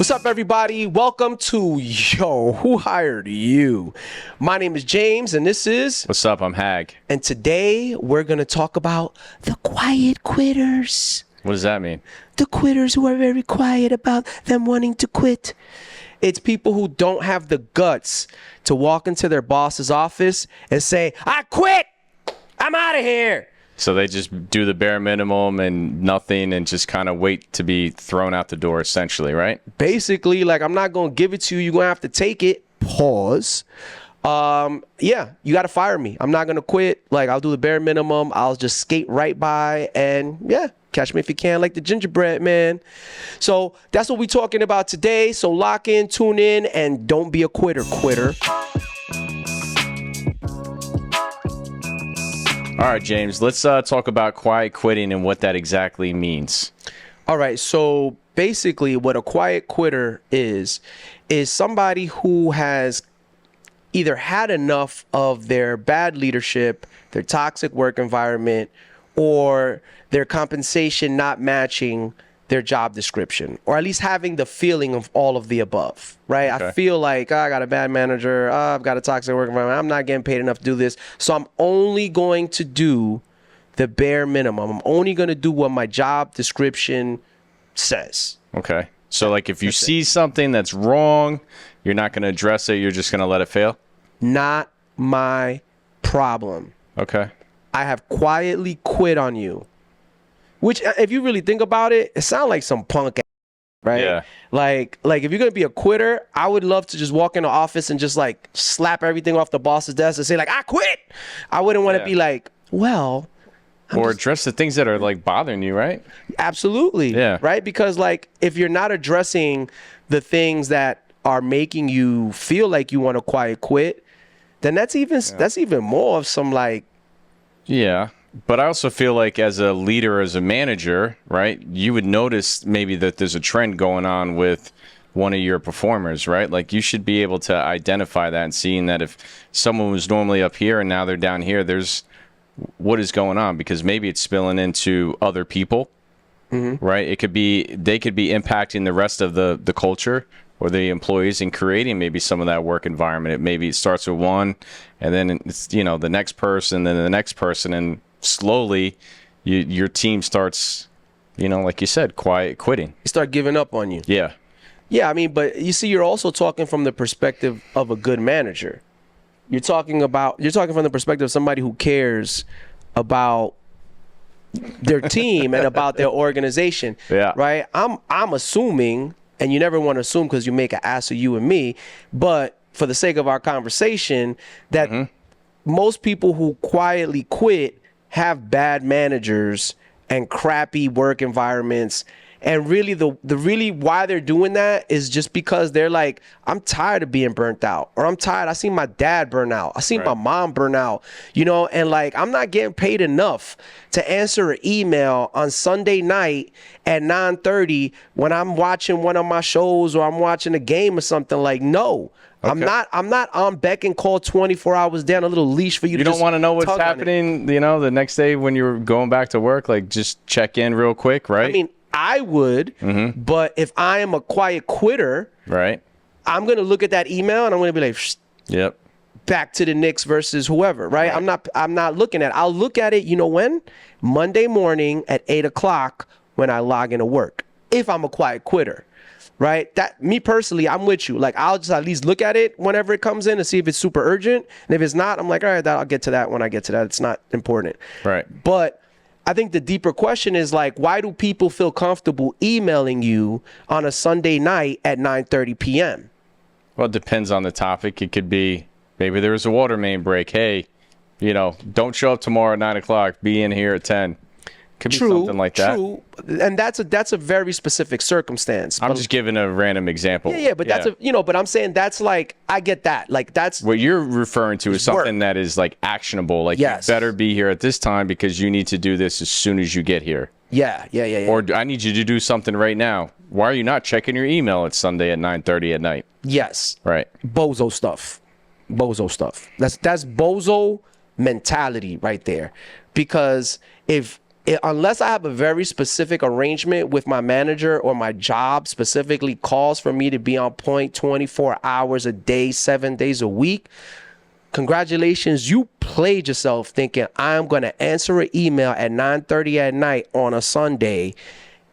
What's up, everybody? Welcome to Yo, Who Hired You? My name is James, and this is... What's up? I'm Hag. And today, we're going to talk about the quiet quitters. What does that mean? The quitters who are very quiet about them wanting to quit. It's people who don't have the guts to walk into their boss's office and say, I quit! I'm out of here! So they just do the bare minimum and nothing and just kind of wait to be thrown out the door, essentially, right? Basically, like, I'm not going to give it to you. You're going to have to take it. Pause. Yeah, you got to fire me. I'm not going to quit. Like, I'll do the bare minimum. I'll just skate right by and, yeah, catch me if you can, like the gingerbread man. So that's what we're talking about today. So lock in, tune in, and don't be a quitter. All right, James, let's talk about quiet quitting and what that exactly means. All right, so basically what a quiet quitter is somebody who has either had enough of their bad leadership, their toxic work environment, or their compensation not matching their job description, or at least having the feeling of all of the above, right? Okay. I feel like I got a bad manager, I've got a toxic work environment, I'm not getting paid enough to do this, so I'm only going to do the bare minimum. I'm only going to do what my job description says. Okay. So like if you see something that's wrong, you're not going to address it, you're just going to let it fail? Not my problem. Okay. I have quietly quit on you. Which, if you really think about it, it sounds like some punk, right? Yeah. Like if you're gonna be a quitter, I would love to just walk in the office and just like slap everything off the boss's desk and say like, I quit. I wouldn't want to be like, well. Or address the things that are like bothering you, right? Absolutely. Yeah. Right? Because like if you're not addressing the things that are making you feel like you want to quiet quit, then that's even more of some like. Yeah. But I also feel like as a leader, as a manager, right, you would notice maybe that there's a trend going on with one of your performers, right? Like you should be able to identify that and seeing that if someone was normally up here and now they're down here, there's what is going on, because maybe it's spilling into other people, right? They could be impacting the rest of the culture or the employees and creating maybe some of that work environment. Maybe it starts with one and then it's, the next person, then the next person, and slowly your team starts, like you said, quiet quitting. They start giving up on you. Yeah. Yeah, I mean, but you see, you're also talking from the perspective of a good manager. You're talking from the perspective of somebody who cares about their team and about their organization. Yeah. Right? I'm assuming, and you never want to assume because you make an ass of you and me, but for the sake of our conversation, that most people who quietly quit have bad managers and crappy work environments. And really the really why they're doing that is just because they're like, I'm tired of being burnt out, or I'm tired. I seen my dad burn out. I seen my mom burn out, and like, I'm not getting paid enough to answer an email on Sunday night at 9:30 when I'm watching one of my shows or I'm watching a game or something. Like, no. Okay. I'm not on beck and call 24 hours down a little leash for you to just. You don't want to know what's happening, the next day when you're going back to work, like just check in real quick, right? I mean, I would, but if I am a quiet quitter, right, I'm going to look at that email and I'm going to be like, yep, back to the Knicks versus whoever, right? I'm not looking at it. I'll look at it, when? Monday morning at 8 o'clock when I log into work, if I'm a quiet quitter. Right? That, me personally, I'm with you. Like, I'll just at least look at it whenever it comes in and see if it's super urgent. And if it's not, I'm like, all right, I'll get to that when I get to that. It's not important. Right. But I think the deeper question is like, why do people feel comfortable emailing you on a Sunday night at 9:30 p.m.? Well, it depends on the topic. It could be maybe there was a water main break. Hey, don't show up tomorrow at 9 o'clock. Be in here at 10. Could be something like that. True, and that's a very specific circumstance. I'm just giving a random example. Yeah, but that's but I'm saying that's like, I get that. Like, that's what you're referring to is something that is like actionable. Like, you better be here at this time because you need to do this as soon as you get here. Yeah. Or I need you to do something right now. Why are you not checking your email at Sunday at 9:30 at night? Yes. Right. Bozo stuff. That's bozo mentality right there. Because if unless I have a very specific arrangement with my manager or my job specifically calls for me to be on point 24 hours a day, 7 days a week, congratulations, you played yourself thinking I'm going to answer an email at 9:30 at night on a Sunday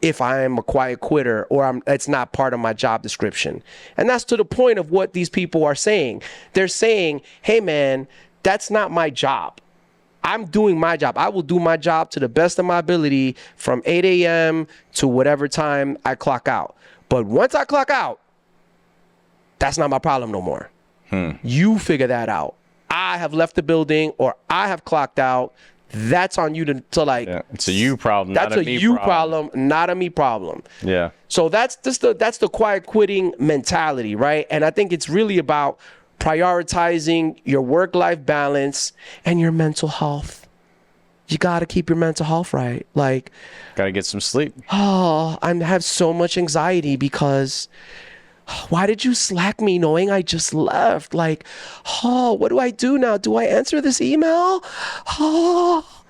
if I am a quiet quitter or it's not part of my job description. And that's to the point of what these people are saying. They're saying, hey, man, that's not my job. I'm doing my job. I will do my job to the best of my ability from 8 a.m. to whatever time I clock out. But once I clock out, that's not my problem no more. You figure that out. I have left the building or I have clocked out. That's on you to like. Yeah, it's a you problem. That's not a me you problem, not a me problem. Yeah. So that's the quiet quitting mentality, right? And I think it's really about prioritizing your work-life balance and your mental health. You got to keep your mental health right. Like, got to get some sleep. Oh, I have so much anxiety because why did you slack me knowing I just left? Like, oh, what do I do now? Do I answer this email? Oh.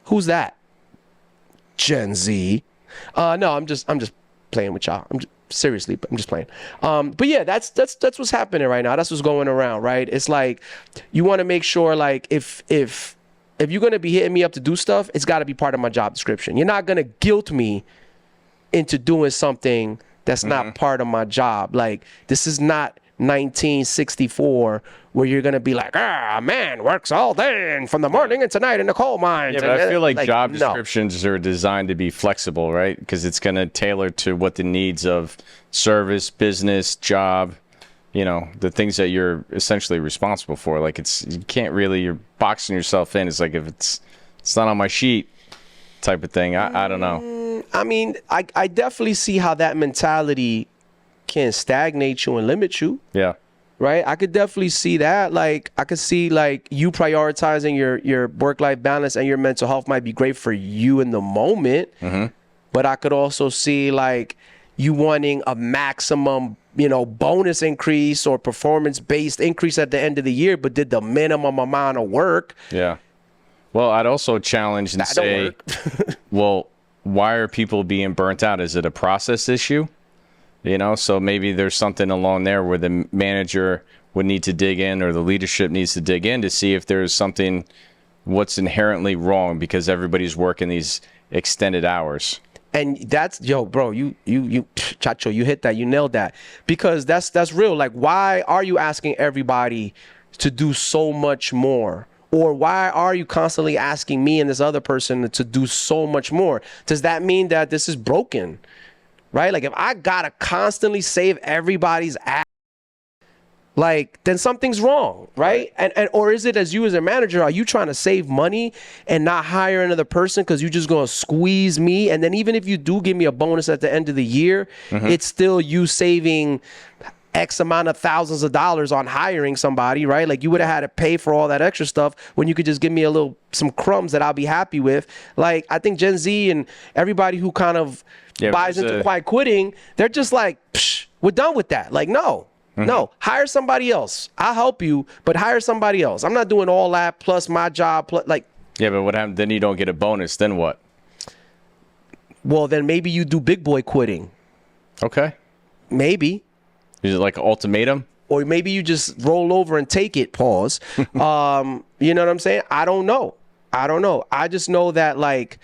Who's that? Gen Z. No, I'm just playing with y'all. Seriously, I'm just playing. But yeah, that's what's happening right now. That's what's going around, right? It's like you want to make sure, like, if you're gonna be hitting me up to do stuff, it's got to be part of my job description. You're not gonna guilt me into doing something that's not part of my job. Like, this is not 1964 where you're gonna be like, a man works all day and from the morning and tonight in the coal mines. Yeah, but I feel like job no. descriptions are designed to be flexible, right? Because it's gonna tailor to what the needs of service, business, job, the things that you're essentially responsible for. Like, you can't really, you're boxing yourself in. It's like, if it's not on my sheet type of thing. I don't know. I mean, I definitely see how that mentality can stagnate you and limit you. Yeah. Right? I could definitely see that. Like, I could see, like, you prioritizing your work-life balance and your mental health might be great for you in the moment. But I could also see, like, you wanting a maximum, bonus increase or performance-based increase at the end of the year, but did the minimum amount of work. Yeah. Well, I'd also challenge and say, well, why are people being burnt out? Is it a process issue? So maybe there's something along there where the manager would need to dig in, or the leadership needs to dig in to see if there's something, what's inherently wrong because everybody's working these extended hours. And that's, bro, you Chacho, you hit that, you nailed that, because that's real. Like, why are you asking everybody to do so much more? Or why are you constantly asking me and this other person to do so much more? Does that mean that this is broken? Right? Like, if I gotta constantly save everybody's ass, like, then something's wrong, right? And or is it, as you as a manager, are you trying to save money and not hire another person because you're just gonna squeeze me? And then even if you do give me a bonus at the end of the year, it's still you saving X amount of thousands of dollars on hiring somebody, right? Like, you would have had to pay for all that extra stuff when you could just give me some crumbs that I'll be happy with. Like, I think Gen Z and everybody who kind of buys into quiet quitting, they're just like, psh, we're done with that. Like, no, hire somebody else. I'll help you, but hire somebody else. I'm not doing all that plus my job. Yeah, but what happens? Then you don't get a bonus. Then what? Well, then maybe you do big boy quitting. Okay. Maybe. Is it like an ultimatum? Or maybe you just roll over and take it, pause. You know what I'm saying? I don't know. I just know that, like,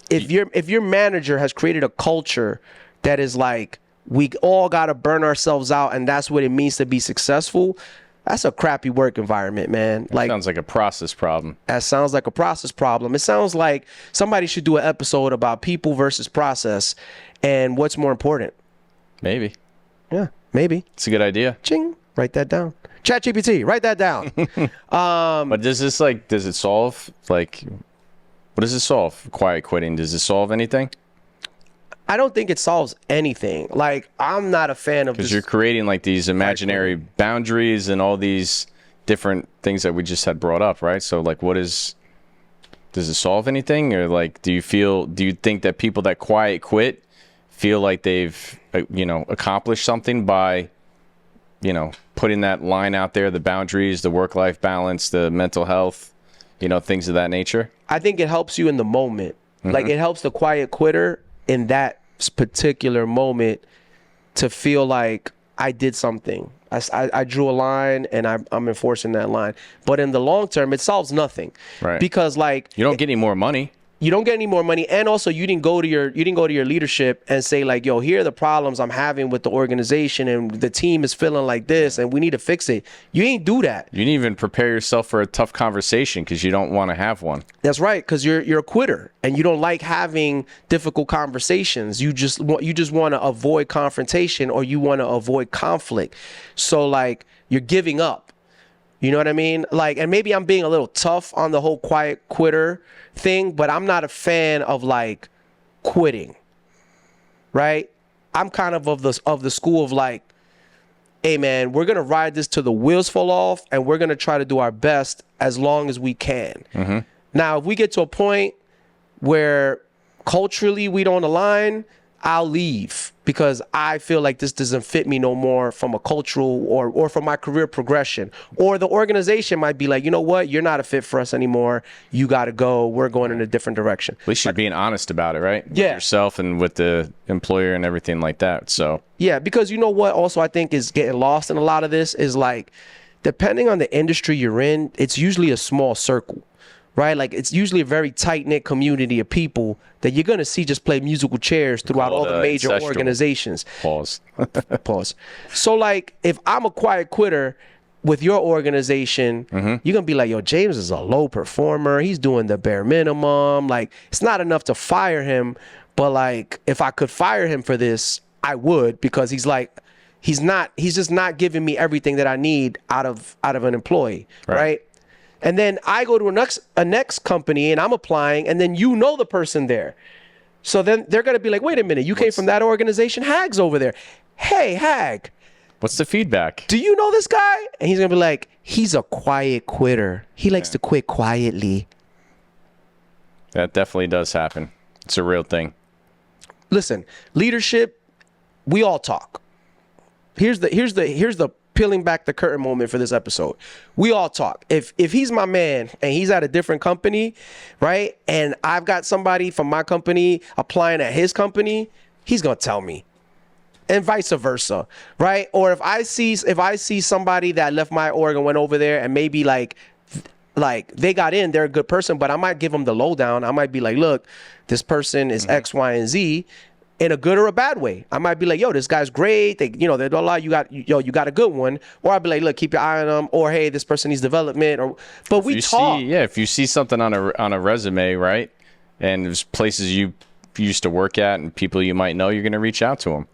if your manager has created a culture that is like, we all got to burn ourselves out and that's what it means to be successful, that's a crappy work environment, man. That sounds like a process problem. That sounds like a process problem. It sounds like somebody should do an episode about people versus process and what's more important. Maybe. Yeah, maybe. It's a good idea. Ching. Write that down. ChatGPT, write that down. But does it solve, like, what does it solve? Quiet quitting. Does it solve anything? I don't think it solves anything. Like, I'm not a fan of, because you're creating like these imaginary boundaries and all these different things that we just had brought up, right? So, like, does it solve anything? Or, like, do you think that people that quiet quit feel like they've, accomplished something by, putting that line out there, the boundaries, the work-life balance, the mental health? things of that nature? I think it helps you in the moment. Like, it helps the quiet quitter in that particular moment to feel like I did something. I drew a line and I'm enforcing that line. But in the long term, it solves nothing. Right. Because, like, you don't get any more money. You don't get any more money, and also you didn't go to your leadership and say, like, yo, here are the problems I'm having with the organization, and the team is feeling like this, and we need to fix it. You ain't do that. You didn't even prepare yourself for a tough conversation because you don't want to have one. That's right, because you're a quitter and you don't like having difficult conversations. You just want to avoid confrontation, or you want to avoid conflict. So, like, you're giving up. You know what I mean? Like, and maybe I'm being a little tough on the whole quiet quitter thing, but I'm not a fan of, like, quitting. Right? I'm kind of the school of, like, hey man, we're gonna ride this till the wheels fall off, and we're gonna try to do our best as long as we can. Now, if we get to a point where culturally we don't align, I'll leave, because I feel like this doesn't fit me no more from a cultural or from my career progression. Or the organization might be like, you know what, you're not a fit for us anymore. You got to go. We're going in a different direction. At least you're being honest about it, right? Yeah. With yourself and with the employer and everything like that. So yeah, because you know what also I think is getting lost in a lot of this is, like, depending on the industry you're in, it's usually a small circle. Right? Like, it's usually a very tight-knit community of people that you're going to see just play musical chairs throughout all the major organizations. Pause. Pause. So, like, if I'm a quiet quitter with your organization, you're going to be like, yo, James is a low performer. He's doing the bare minimum. Like, it's not enough to fire him. But, like, if I could fire him for this, I would, because he's just not giving me everything that I need out of an employee. Right? And then I go to a next company and I'm applying, and then you know the person there. So then they're going to be like, wait a minute, you came from that organization? Hag's over there. Hey, Hag. What's the feedback? Do you know this guy? And he's going to be like, he's a quiet quitter. He likes to quit quietly. That definitely does happen. It's a real thing. Listen, leadership, we all talk. Here's the peeling back the curtain moment for this episode. We all talk. If he's my man and he's at a different company, right, and I've got somebody from my company applying at his company, he's gonna tell me, and vice versa, right? Or if I see somebody that left my org and went over there, and maybe like they got in, they're a good person, but I might give them the lowdown. I might be like, look, this person is X, Y, and Z. In a good or a bad way. I might be like, yo, this guy's great. They don't lie. You got a good one. Or I'd be like, look, keep your eye on them. Or, hey, this person needs development. But we talk. If you see something on a resume, right, and there's places you used to work at and people you might know, you're going to reach out to them.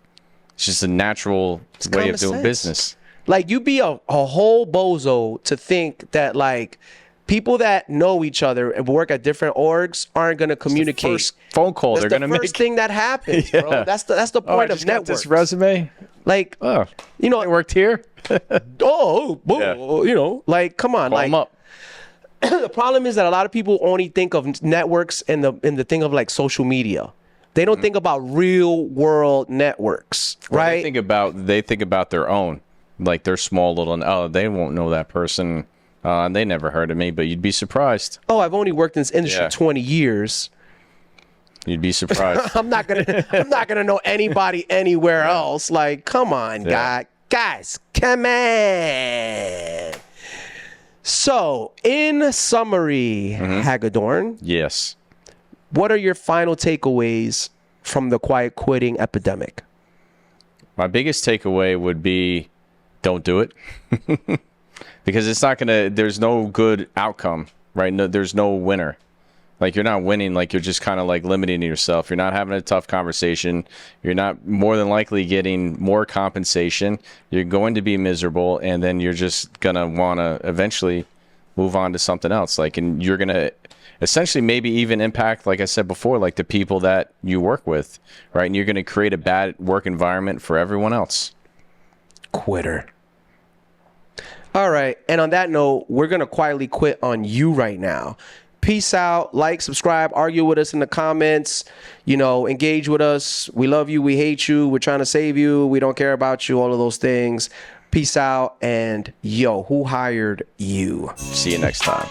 It's just a natural way of doing business. Like, you'd be a whole bozo to think that, like, people that know each other and work at different orgs aren't going to communicate. First phone call they're going to make. That's the first thing that happens, bro. That's the point of networks. This resume. Like, I worked here. Like, come on, Call them up. The problem is that a lot of people only think of networks in the thing of, like, social media. They don't think about real world networks, right? They think about their own, like their small little. They won't know that person. They never heard of me, but you'd be surprised. Oh, I've only worked in this industry 20 years. You'd be surprised. I'm not gonna know anybody anywhere else. Like, come on, guys, come on. So, in summary, Hagedorn. Yes. What are your final takeaways from the quiet quitting epidemic? My biggest takeaway would be, don't do it. Because it's not there's no good outcome, right? No, there's no winner. Like, you're not winning. Like, you're just kind of like limiting yourself. You're not having a tough conversation. You're not more than likely getting more compensation. You're going to be miserable. And then you're just going to want to eventually move on to something else. Like, and you're going to essentially maybe even impact, like I said before, like the people that you work with, right? And you're going to create a bad work environment for everyone else. Quitter. All right. And on that note, we're going to quietly quit on you right now. Peace out. Like, subscribe, argue with us in the comments, engage with us. We love you. We hate you. We're trying to save you. We don't care about you. All of those things. Peace out. And who hired you? See you next time.